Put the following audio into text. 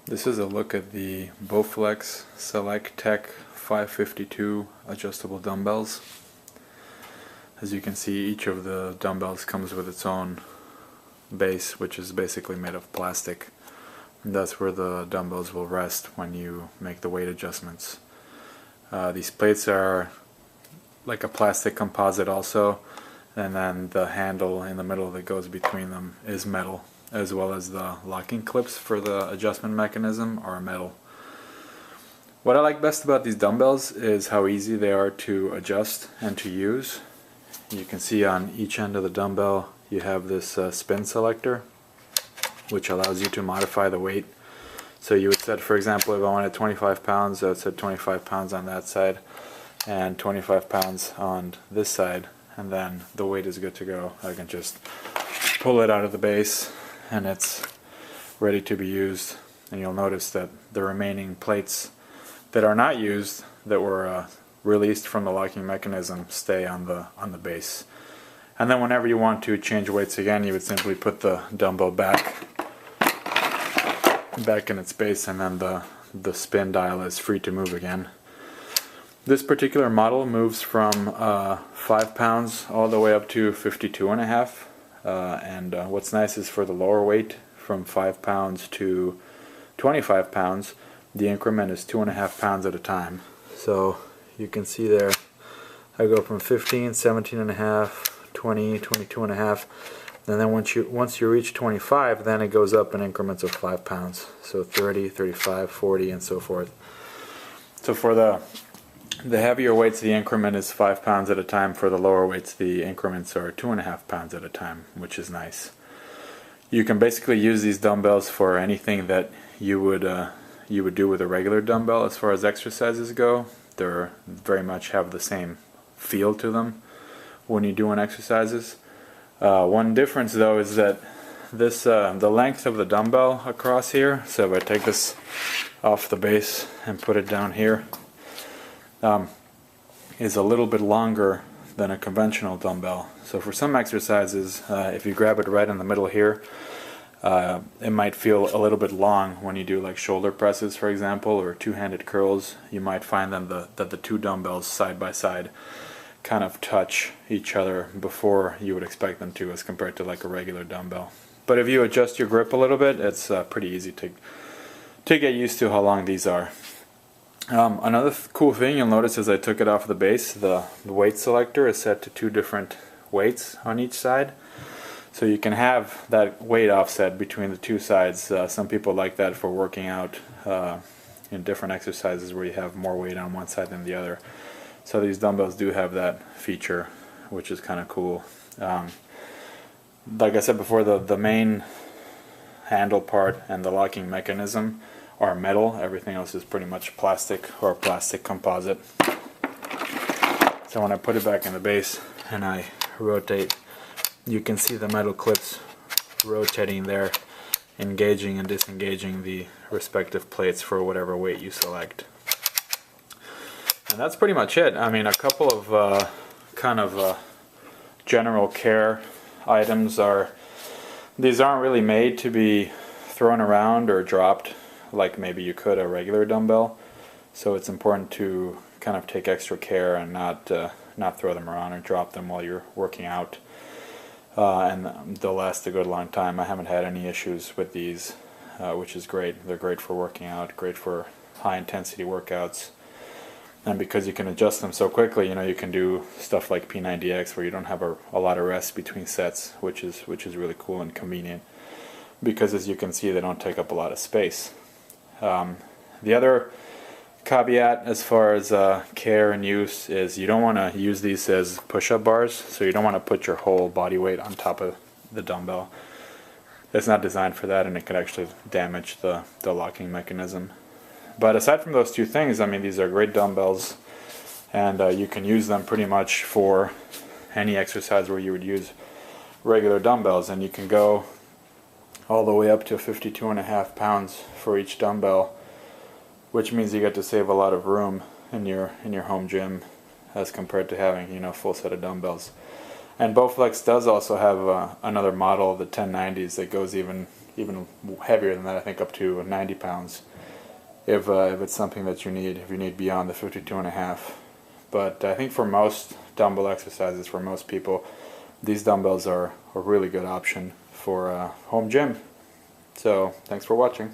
This is a look at the Bowflex SelectTech 552 adjustable dumbbells. As you can see, each of the dumbbells comes with its own base, which is basically made of plastic. And that's where the dumbbells will rest when you make the weight adjustments. These plates are like a plastic composite also, and then the handle in the middle that goes between them is metal, as well as the locking clips for the adjustment mechanism are metal. What I like best about these dumbbells is how easy they are to adjust and to use. You can see on each end of the dumbbell you have this spin selector, which allows you to modify the weight. So you would set, for example, if I wanted 25 pounds, I would set 25 pounds on that side and 25 pounds on this side, and then the weight is good to go. I can just pull it out of the base and it's ready to be used. And you'll notice that the remaining plates that are not used, that were released from the locking mechanism, stay on the base. And then whenever you want to change weights again, you would simply put the dumbbell back in its base, and then the spin dial is free to move again. This particular model moves from 5 pounds all the way up to 52.5. And what's nice is for the lower weight, from 5 pounds to 25 pounds, the increment is 2.5 pounds at a time. So you can see there, I go from 15, 17.5, 20, 22.5, and then once you reach 25, then it goes up in increments of 5 pounds. So 30, 35, 40, and so forth. So for the heavier weights, the increment is 5 pounds at a time. For the lower weights, the increments are 2.5 pounds at a time, which is nice. You can basically use these dumbbells for anything that you would do with a regular dumbbell as far as exercises go. They very much have the same feel to them when you're doing exercises. One difference though is that this the length of the dumbbell across here, so if I take this off the base and put it down here, is a little bit longer than a conventional dumbbell. So for some exercises, if you grab it right in the middle here, it might feel a little bit long when you do like shoulder presses, for example, or two-handed curls. You might find that the two dumbbells side by side kind of touch each other before you would expect them to, as compared to like a regular dumbbell. But if you adjust your grip a little bit, it's pretty easy to get used to how long these are. Another cool thing you'll notice as I took it off the base, the weight selector is set to 2 different weights on each side. So you can have that weight offset between the 2 sides. Some people like that for working out in different exercises where you have more weight on one side than the other. So these dumbbells do have that feature, which is kind of cool. Like I said before, the main handle part and the locking mechanism are metal. Everything else is pretty much plastic or plastic composite. So when I put it back in the base and I rotate, you can see the metal clips rotating there, engaging and disengaging the respective plates for whatever weight you select. And that's pretty much it. I mean, a couple of general care items are, these aren't really made to be thrown around or dropped like maybe you could a regular dumbbell. So it's important to kind of take extra care and not throw them around or drop them while you're working out. And they'll last a good long time. I haven't had any issues with these, which is great. They're great for working out, great for high intensity workouts. And because you can adjust them so quickly, you can do stuff like P90X where you don't have a lot of rest between sets, which is really cool and convenient. Because as you can see, they don't take up a lot of space. The other caveat as far as care and use is you don't want to use these as push-up bars, so you don't want to put your whole body weight on top of the dumbbell. It's not designed for that, and it could actually damage the locking mechanism. But aside from those 2 things, I mean, these are great dumbbells, and you can use them pretty much for any exercise where you would use regular dumbbells, and you can go all the way up to 52.5 pounds for each dumbbell, which means you get to save a lot of room in your home gym as compared to having a full set of dumbbells. And Bowflex does also have another model, the 1090s, that goes even even heavier than that, I think up to 90 pounds if it's something that you need, if you need beyond the 52.5. But I think for most dumbbell exercises, for most people, these dumbbells are a really good option for home gym. So thanks for watching.